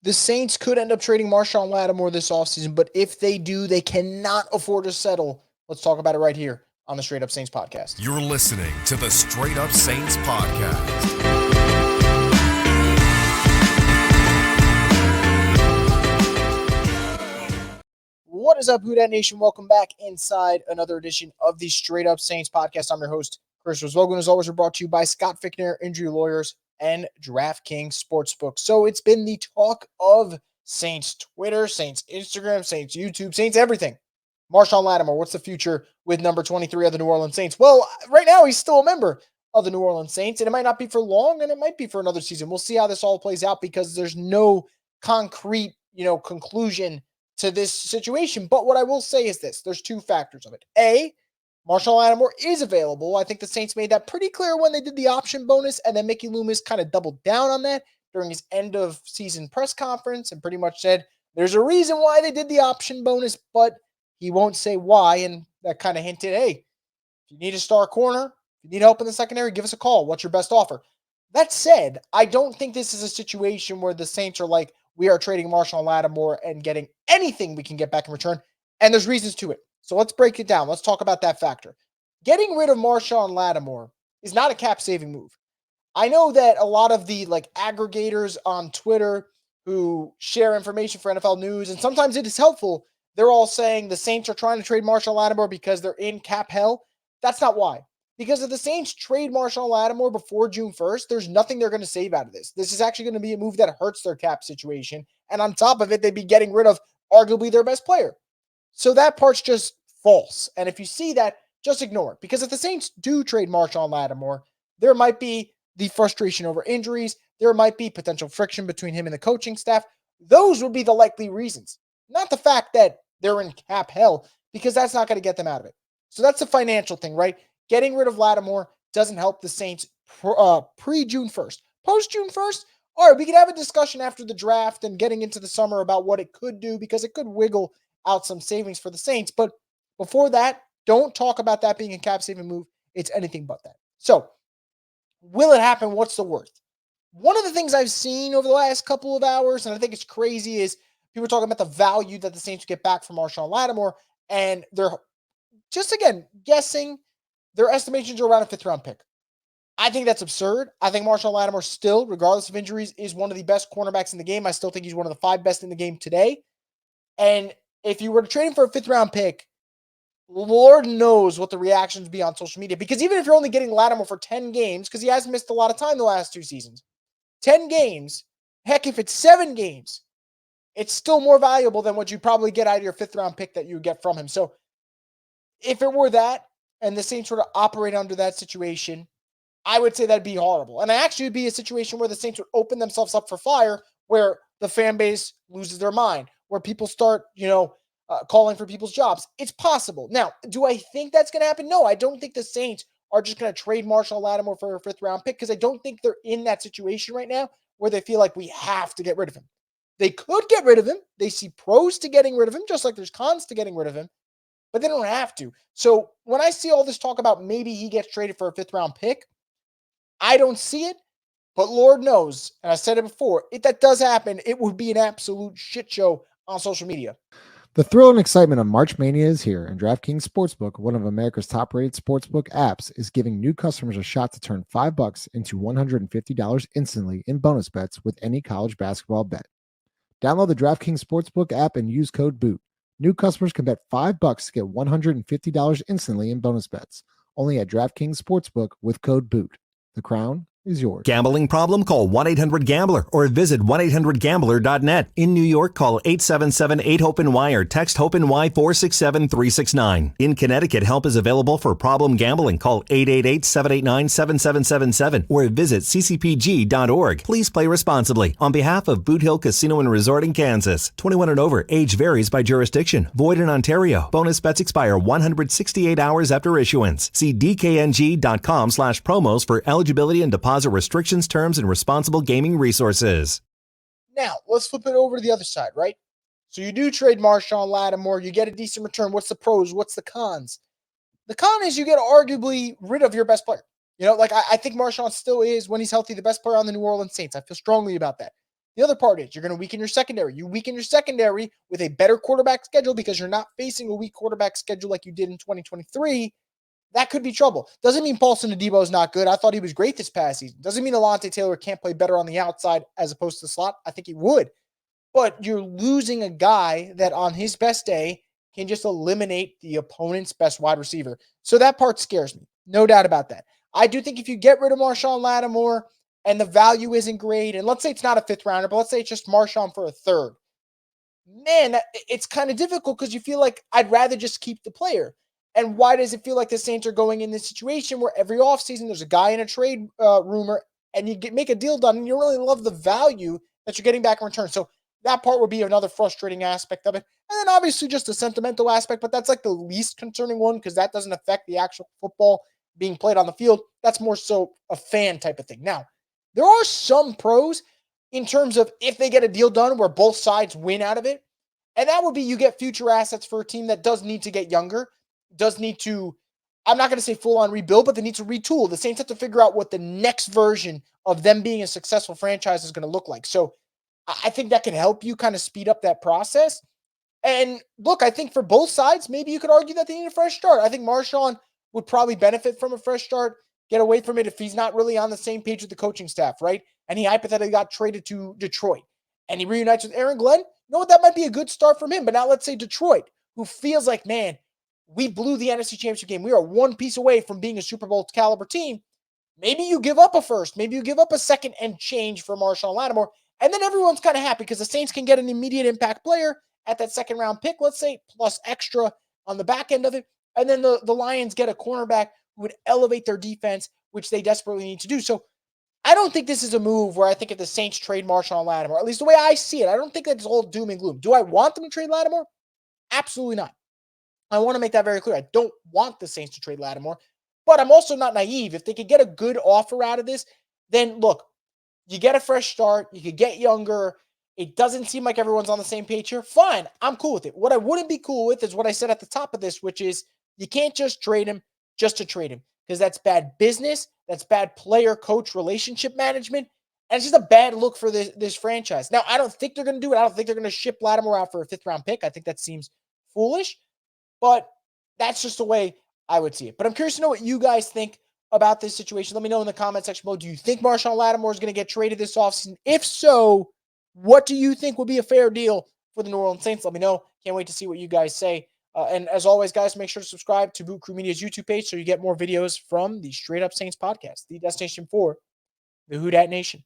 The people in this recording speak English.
The Saints could end up trading Marshon Lattimore this offseason, but if they do, they cannot afford to settle. Let's talk about it right here on the Straight Up Saints podcast. You're listening to the Straight Up Saints podcast. What is up, Who Dat Nation? Welcome back inside another edition of the Straight Up Saints podcast. I'm your host, Chris Roslogan. As always, we're brought to you by Scott Fickner, Injury Lawyers, and Draftking Sportsbook. So it's been the talk of Saints Twitter, Saints Instagram, Saints YouTube, Saints everything. Marshon Lattimore, what's the future with number 23 of the New Orleans Saints? Well, right now he's still a member of the New Orleans Saints, and it might not be for long, and it might be for another season. We'll see how this all plays out because there's no concrete, conclusion to this situation. But what I will say is this. There's two factors of it. A, Marshon Lattimore is available. I think the Saints made that pretty clear when they did the option bonus, and then Mickey Loomis kind of doubled down on that during his end of season press conference and pretty much said there's a reason why they did the option bonus, but he won't say why. And that kind of hinted, hey, if you need a star corner, if you need help in the secondary, give us a call. What's your best offer? That said, I don't think this is a situation where the Saints are like, we are trading Marshon Lattimore and getting anything we can get back in return. And there's reasons to it. So let's break it down. Let's talk about that factor. Getting rid of Marshon Lattimore is not a cap saving move. I know that a lot of the aggregators on Twitter who share information for NFL news, and sometimes it is helpful, they're all saying the Saints are trying to trade Marshon Lattimore because they're in cap hell. That's not why. Because if the Saints trade Marshon Lattimore before June 1st, there's nothing they're going to save out of this. This is actually going to be a move that hurts their cap situation. And on top of it, they'd be getting rid of arguably their best player. So that part's just false. And if you see that, just ignore it. Because if the Saints do trade Marshon Lattimore, there might be the frustration over injuries. There might be potential friction between him and the coaching staff. Those would be the likely reasons. Not the fact that they're in cap hell, because that's not going to get them out of it. So that's a financial thing, right? Getting rid of Lattimore doesn't help the Saints pre-June 1st. Post-June 1st, all right, we can have a discussion after the draft and getting into the summer about what it could do because it could wiggle out some savings for the Saints. But before that, don't talk about that being a cap-saving move. It's anything but that. So, will it happen? What's the worth? One of the things I've seen over the last couple of hours, and I think it's crazy, is people are talking about the value that the Saints get back from Marshon Lattimore, and they're just, again, guessing. Their estimations are around a fifth-round pick. I think that's absurd. I think Marshon Lattimore still, regardless of injuries, is one of the best cornerbacks in the game. I still think he's one of the 5 best in the game today. And if you were to trade him for a fifth-round pick, Lord knows what the reactions would be on social media. Because even if you're only getting Lattimore for 10 games, because he has missed a lot of time the last 2 seasons, 10 games, heck, if it's 7 games, it's still more valuable than what you probably get out of your fifth-round pick that you would get from him. So if it were that, and the Saints were to operate under that situation, I would say that'd be horrible. And actually would be a situation where the Saints would open themselves up for fire, where the fan base loses their mind, where people start, calling for people's jobs. It's possible. Now, do I think that's going to happen? No, I don't think the Saints are just going to trade Marshon Lattimore for a fifth-round pick because I don't think they're in that situation right now where they feel like we have to get rid of him. They could get rid of him. They see pros to getting rid of him, just like there's cons to getting rid of him. But they don't have to. So when I see all this talk about maybe he gets traded for a fifth-round pick, I don't see it. But Lord knows, and I said it before, if that does happen, it would be an absolute shit show on social media. The thrill and excitement of March Mania is here, and DraftKings Sportsbook, one of America's top-rated sportsbook apps, is giving new customers a shot to turn $5 into $150 instantly in bonus bets with any college basketball bet. Download the DraftKings Sportsbook app and use code BOOT. New customers can bet $5 to get $150 instantly in bonus bets. Only at DraftKings Sportsbook with code BOOT. The crown is yours. Gambling problem? Call 1-800-GAMBLER or visit 1-800-GAMBLER.net. In New York, call 877-8-HOPE-NY or text HOPE-NY 467-369. In Connecticut, help is available for problem gambling. Call 888-789-7777 or visit ccpg.org. Please play responsibly. On behalf of Boot Hill Casino and Resort in Kansas, 21 and over, age varies by jurisdiction. Void in Ontario. Bonus bets expire 168 hours after issuance. See dkng.com/promos for eligibility and deposit restrictions, terms, and responsible gaming resources. Now, let's flip it over to the other side, right? So you do trade Marshon Lattimore, you get a decent return. What's the pros? What's the cons? The con is you get arguably rid of your best player. I think Marshon still is, when he's healthy, the best player on the New Orleans Saints. I feel strongly about that. The other part is you're going to weaken your secondary. You weaken your secondary with a better quarterback schedule because you're not facing a weak quarterback schedule like you did in 2023. That could be trouble. Doesn't mean Paulson Adebo is not good. I thought he was great this past season. Doesn't mean Alontae Taylor can't play better on the outside as opposed to the slot. I think he would. But you're losing a guy that on his best day can just eliminate the opponent's best wide receiver. So that part scares me. No doubt about that. I do think if you get rid of Marshon Lattimore and the value isn't great, and let's say it's not a fifth rounder, but let's say it's just Marshon for a third, man, it's kind of difficult because you feel like I'd rather just keep the player. And why does it feel like the Saints are going in this situation where every offseason there's a guy in a trade rumor and you make a deal done and you really love the value that you're getting back in return? So that part would be another frustrating aspect of it. And then obviously just a sentimental aspect, but that's like the least concerning one because that doesn't affect the actual football being played on the field. That's more so a fan type of thing. Now, there are some pros in terms of if they get a deal done where both sides win out of it. And that would be you get future assets for a team that does need to get younger, does need to, I'm not going to say full on rebuild, but they need to retool. The Saints have to figure out what the next version of them being a successful franchise is going to look like. So I think that can help you kind of speed up that process. And look, I think for both sides, maybe you could argue that they need a fresh start. I think Marshon would probably benefit from a fresh start, get away from it if he's not really on the same page with the coaching staff, right? And he hypothetically got traded to Detroit and he reunites with Aaron Glenn. You know what? That might be a good start from him. But now let's say Detroit, who feels like, man, we blew the NFC Championship game. We are one piece away from being a Super Bowl caliber team. Maybe you give up a first. Maybe you give up a second and change for Marshon Lattimore. And then everyone's kind of happy because the Saints can get an immediate impact player at that second round pick, let's say, plus extra on the back end of it. And then the Lions get a cornerback who would elevate their defense, which they desperately need to do. So I don't think this is a move where I think if the Saints trade Marshon Lattimore, at least the way I see it, I don't think that's all doom and gloom. Do I want them to trade Lattimore? Absolutely not. I want to make that very clear. I don't want the Saints to trade Lattimore, but I'm also not naive. If they could get a good offer out of this, then look, you get a fresh start. You could get younger. It doesn't seem like everyone's on the same page here. Fine. I'm cool with it. What I wouldn't be cool with is what I said at the top of this, which is you can't just trade him just to trade him because that's bad business. That's bad player-coach relationship management. And it's just a bad look for this franchise. Now, I don't think they're going to do it. I don't think they're going to ship Lattimore out for a fifth-round pick. I think that seems foolish. But that's just the way I would see it. But I'm curious to know what you guys think about this situation. Let me know in the comment section below. Do you think Marshon Lattimore is going to get traded this offseason? If so, what do you think would be a fair deal for the New Orleans Saints? Let me know. Can't wait to see what you guys say. And as always, guys, make sure to subscribe to Boot Crew Media's YouTube page so you get more videos from the Straight Up Saints podcast, the destination for the Who Dat Nation.